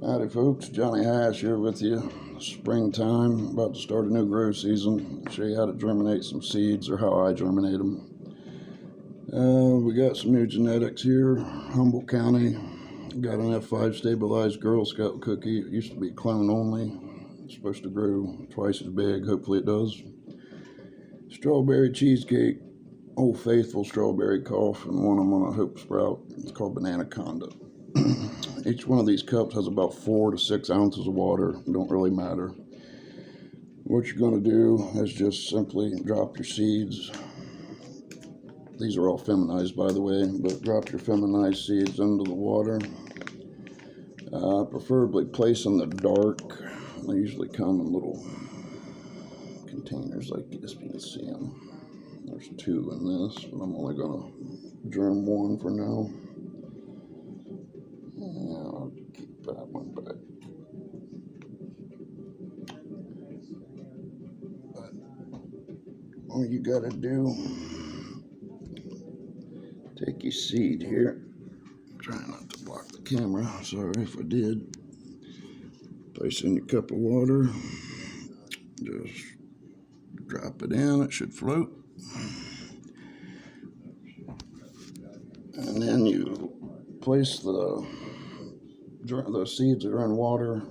Howdy folks, Johnny Hash here with you. Springtime, about to start a new grow season. I'll show you how to germinate some seeds or how I germinate them. We got some new genetics here. Humboldt County, got an F5 stabilized Girl Scout cookie. It used to be clone only. It's supposed to grow twice as big, hopefully it does. Strawberry cheesecake, Old Faithful strawberry cough, and one I'm gonna hope sprout. It's called Banana Conda. Each one of these cups has about 4 to 6 ounces of water. It don't really matter. What you're going to do is just simply drop your seeds. These are all feminized, by the way, but drop your feminized seeds into the water. Preferably place in the dark. They usually come in little containers like this. You can see them. There's 2 in this, but I'm only going to germ 1 for now. I'll keep that one back. But all you gotta do, take your seed here. Try not to block the camera. Sorry if I did. Place in your cup of water. Just drop it in. It should float. And then you place the seeds that are in water,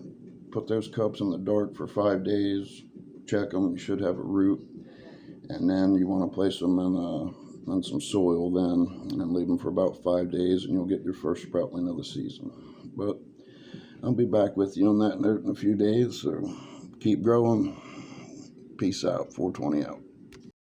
put those cups in the dark for 5 days, check them, you should have a root, and then you want to place them in some soil then, and leave them for about 5 days, and you'll get your first sproutling of the season. But I'll be back with you on that note in a few days, so keep growing. Peace out. 420 out.